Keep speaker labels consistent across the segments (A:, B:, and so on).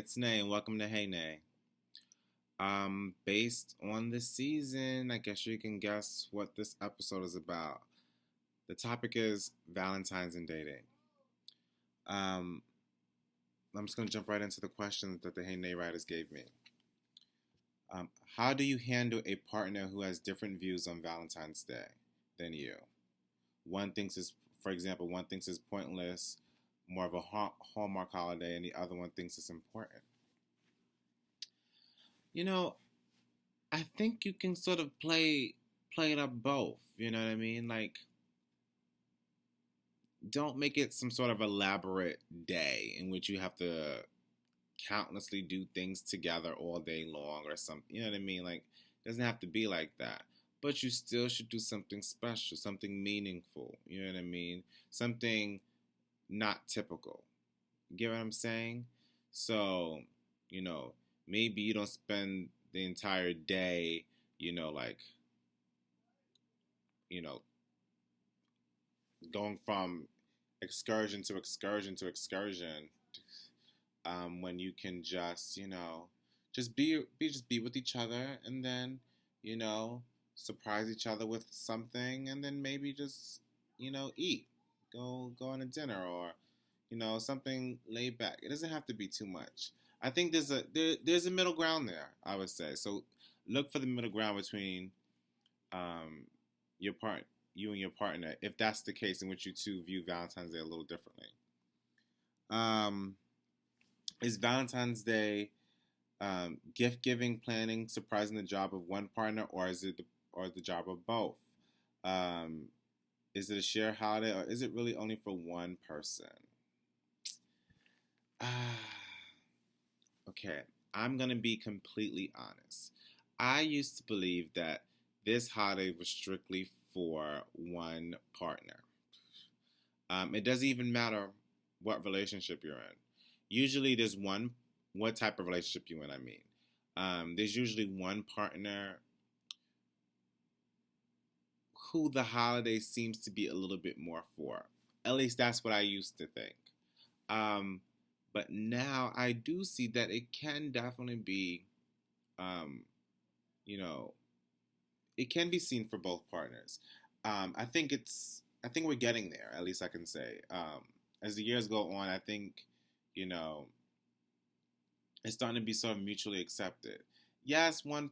A: it's Nay, and welcome to Hey Nay. Based on the season, I guess you can guess what this episode is about. The topic is Valentines and dating. Um, I'm just gonna jump right into the questions that the Hey Nay writers gave me. Um, how do you handle a partner who has different views on Valentine's Day than you? One thinks is, for example, one thinks it's pointless, more of a hallmark holiday, and the other one thinks it's important. You know, I think you can sort of play it up both. You know what I mean? Like, don't make it some sort of elaborate day in which you have to countlessly do things together all day long or something. You know what I mean? Like, it doesn't have to be like that. But you still should do something special, something meaningful. You know what I mean? Something not typical. You get what I'm saying? So, you know, maybe you don't spend the entire day, like, you know, going from excursion to excursion to excursion, when you can just, just be with each other, and then, you know, surprise each other with something, and then maybe just, eat, go on a dinner, or, something laid back. It doesn't have to be too much. I think there's a middle ground there, I would say. So look for the middle ground between um, your part, you and your partner, if that's the case in which you two view Valentine's Day a little differently. Um, is Valentine's Day gift giving, planning, surprising the job of one partner, or is the job of both? Um, is it a shared holiday, or is it really only for one person? Ah, okay, I'm gonna be completely honest. I used to believe that this holiday was strictly for one partner. It doesn't even matter what relationship you're in. Usually, there's what type of relationship you're in. I mean, there's usually one partner who the holiday seems to be a little bit more for. At least that's what I used to think. Um, but now I do see that it can definitely be, um, you know, it can be seen for both partners. I think we're getting there. At least I can say. As the years go on, I think, you know, it's starting to be sort of mutually accepted. Yes, one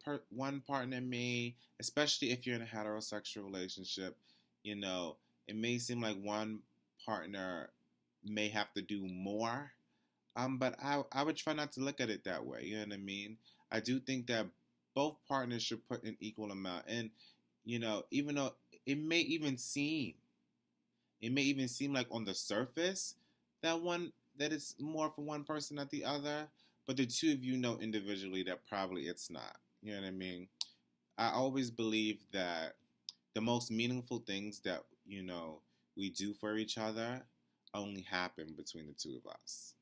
A: partner may, especially if you're in a heterosexual relationship, you know, it may seem like one partner may have to do more. But I would try not to look at it that way. You know what I mean? I do think that both partners should put an equal amount. And, even though it may even seem, it may even seem like on the surface that it's more for one person than the other, but the two of you know individually that probably it's not. You know what I mean? I always believe that the most meaningful things that, we do for each other only happen between the two of us.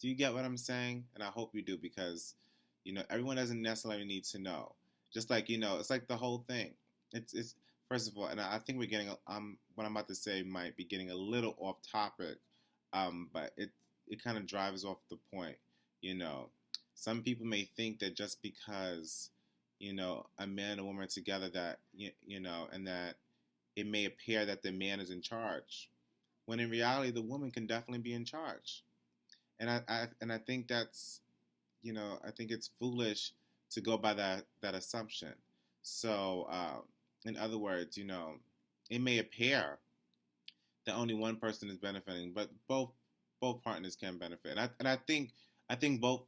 A: Do you get what I'm saying? And I hope you do, because, everyone doesn't necessarily need to know. Just like, it's like the whole thing. It's first of all, and I think we're getting what I'm about to say might be getting a little off topic, but it kind of drives off the point. You know, some people may think that just because, a man and a woman are together, that and that it may appear that the man is in charge, when in reality the woman can definitely be in charge. And I think that's, I think it's foolish to go by that assumption. So, in other words, it may appear that only one person is benefiting, but both partners can benefit. And I think both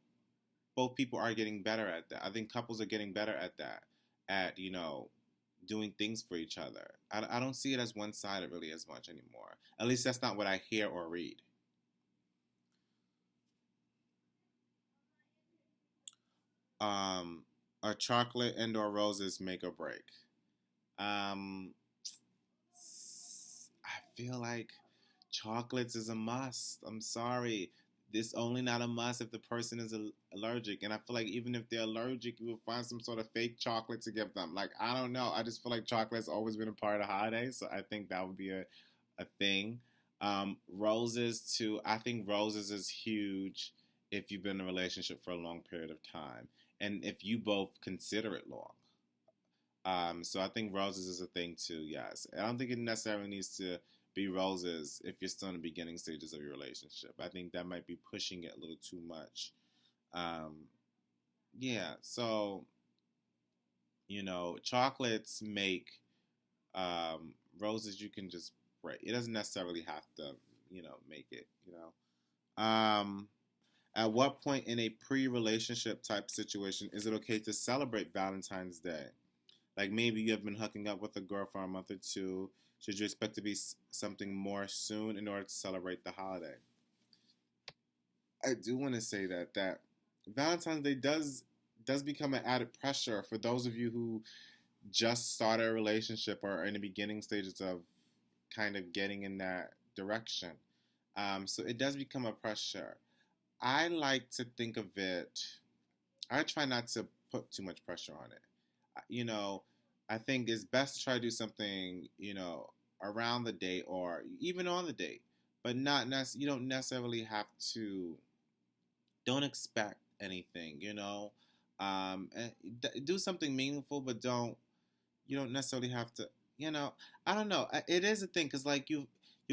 A: people are getting better at that. I think couples are getting better at that, at doing things for each other. I don't see it as one sided really as much anymore. At least that's not what I hear or read. Um, are chocolate and or roses make or break? Um, I feel like chocolates is a must. I'm sorry. This only not a must if the person is allergic. And I feel like even if they're allergic, you will find some sort of fake chocolate to give them. Like, I don't know. I just feel like chocolate has always been a part of holidays. So I think that would be a thing. Roses too. I think roses is huge. if you've been in a relationship for a long period of time, and if you both consider it long. So I think roses is a thing too. Yes, I don't think it necessarily needs to be roses if you're still in the beginning stages of your relationship. I think that might be pushing it a little too much. Um, yeah. So chocolates make roses. You can just break. It doesn't necessarily have to, make it. At what point in a pre-relationship type situation is it okay to celebrate Valentine's Day? Like maybe you have been hooking up with a girl for a month or two. Should you expect to be something more soon in order to celebrate the holiday? I do want to say that Valentine's Day does become an added pressure for those of you who just started a relationship or are in the beginning stages of kind of getting in that direction. So it does become a pressure. I like to think of it. I try not to put too much pressure on it. You know, I think it's best to try to do something, around the date or even on the date, but not you don't necessarily have to. Don't expect anything, and do something meaningful, but you don't necessarily have to, you know. I don't know. It is a thing because like you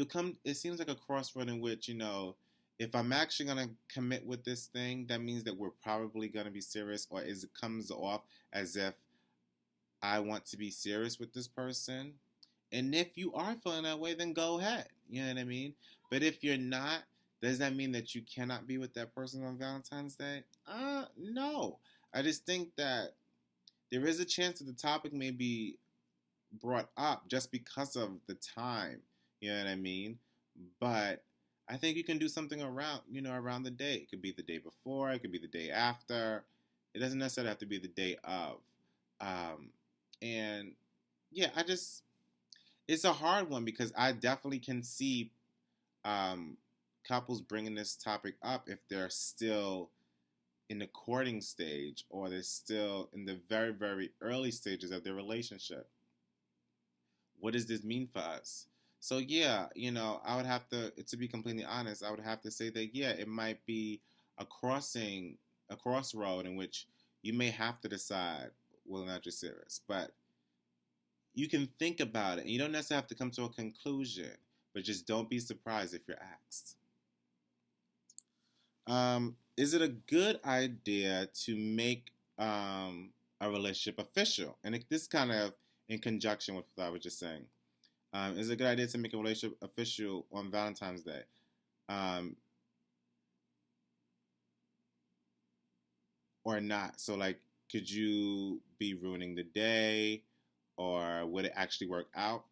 A: come. It seems like a crossroad in which if I'm actually gonna commit with this thing, that means that we're probably gonna be serious, or is it comes off as if I want to be serious with this person. And if you are feeling that way, then go ahead. You know what I mean? But if you're not, does that mean that you cannot be with that person on Valentine's Day? No. I just think that there is a chance that the topic may be brought up just because of the time. You know what I mean? But I think you can do something around the day. It could be the day before, it could be the day after. It doesn't necessarily have to be the day of. Um, and yeah, it's a hard one because I definitely can see um, couples bringing this topic up if they're still in the courting stage or they're still in the very, very early stages of their relationship. What does this mean for us? So yeah, I would have to be completely honest, I would have to say that yeah, it might be a crossroad in which you may have to decide whether or not you're serious. But you can think about it, and you don't necessarily have to come to a conclusion, but just don't be surprised if you're asked. Is it a good idea to make a relationship official? And this kind of in conjunction with what I was just saying. Is it a good idea to make a relationship official on Valentine's Day? Um, or not? So, like, could you be ruining the day? Or would it actually work out?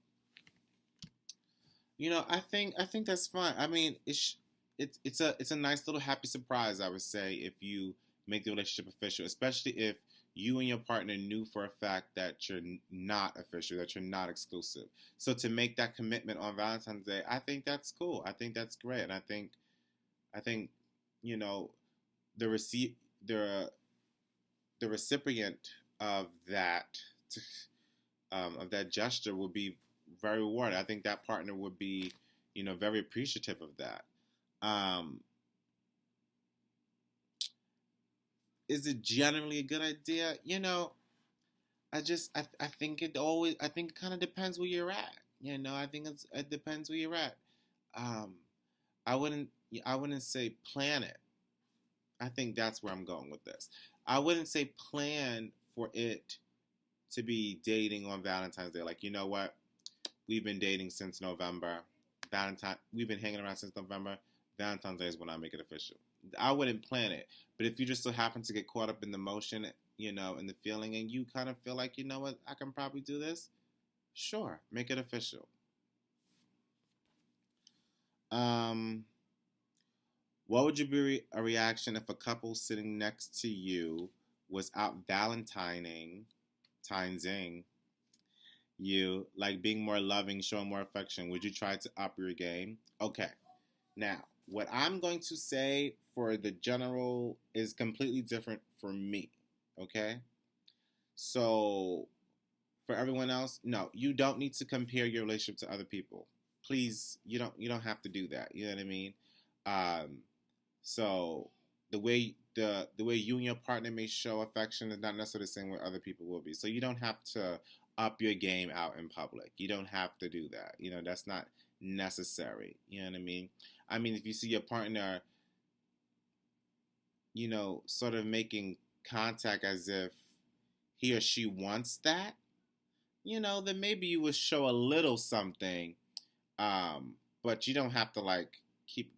A: I think that's fine. I mean, it's a nice little happy surprise. I would say if you make the relationship official, especially if you and your partner knew for a fact that you're not official, that you're not exclusive. So to make that commitment on Valentine's Day, I think that's cool. I think that's great, and I think you know the receipt the recipient of that gesture would be very rewarded. I think that partner would be, very appreciative of that. Um, is it generally a good idea? I think it kind of depends where you're at. I think it depends where you're at. Um, I wouldn't I wouldn't say plan it. I think that's where I'm going with this. I wouldn't say plan for it to be dating on Valentine's Day. Like, you know what? We've been dating since November. We've been hanging around since November. Valentine's Day is when I make it official. I wouldn't plan it, but if you just so happen to get caught up in the motion, in the feeling, and you kind of feel like, you know what, I can probably do this. Sure, make it official. Um, what would you be a reaction if a couple sitting next to you was out Valentining, tinesing you, like being more loving, showing more affection? Would you try to up your game? Okay. Now, what I'm going to say for the general is completely different for me. Okay? So, for everyone else, no, you don't need to compare your relationship to other people. Please, you don't have to do that. You know what I mean? Um, so the way you and your partner may show affection is not necessarily the same way other people will be. So you don't have to up your game out in public. You don't have to do that. That's not necessary. You know what I mean? I mean, if you see your partner, sort of making contact as if he or she wants that, then maybe you would show a little something, but you don't have to like keep,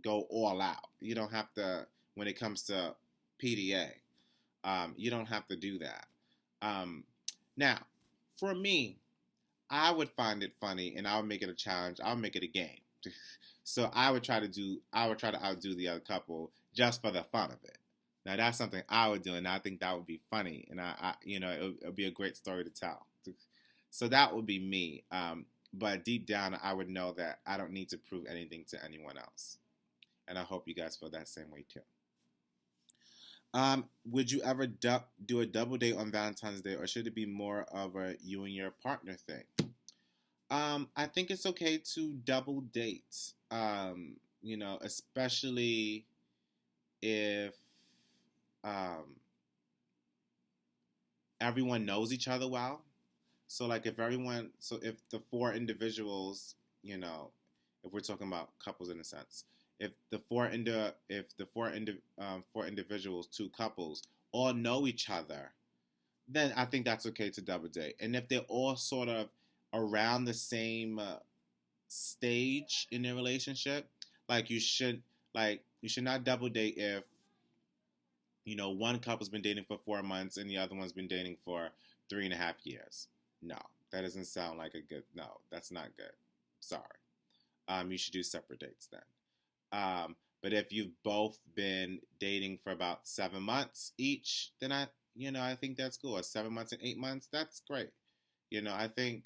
A: go all out. You don't have to when it comes to PDA. You don't have to do that. Now, for me, I would find it funny, and I would make it a challenge. I would make it a game. So I would try to outdo the other couple just for the fun of it. Now that's something I would do, and I think that would be funny, and it would be a great story to tell. So that would be me. But deep down, I would know that I don't need to prove anything to anyone else, and I hope you guys feel that same way too. Would you ever do a double date on Valentine's Day, or should it be more of a you and your partner thing? I think it's okay to double date. Especially if everyone knows each other well. So like if the four individuals, if we're talking about couples in a sense, if the four individuals, two couples, all know each other, then I think that's okay to double date. And if they're all sort of around the same stage in their relationship, like you should not double date if one couple's been dating for 4 months and the other one's been dating for 3.5 years. No, that doesn't sound like a good. No, that's not good. Sorry. You should do separate dates then. But if you've both been dating for about 7 months each, then I think that's cool. Or 7 months and 8 months, that's great. I think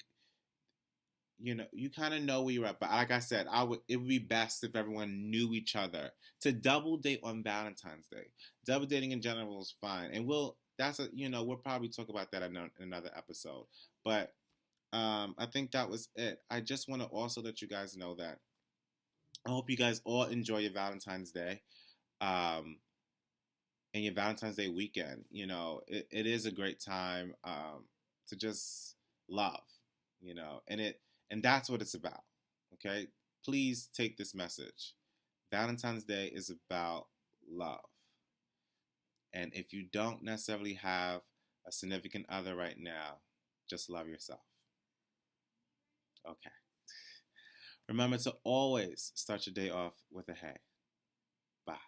A: you kind of know where you're at. But like I said, it would be best if everyone knew each other. To double date on Valentine's Day, double dating in general is fine, and we'll probably talk about that in another episode. But I think that was it. I just want to also let you guys know that I hope you guys all enjoy your Valentine's Day, and your Valentine's Day weekend. It is a great time to just love, and that's what it's about. Okay, please take this message. Valentine's Day is about love, and if you don't necessarily have a significant other right now, just love yourself. Okay. Remember to always start your day off with a hey. Bye.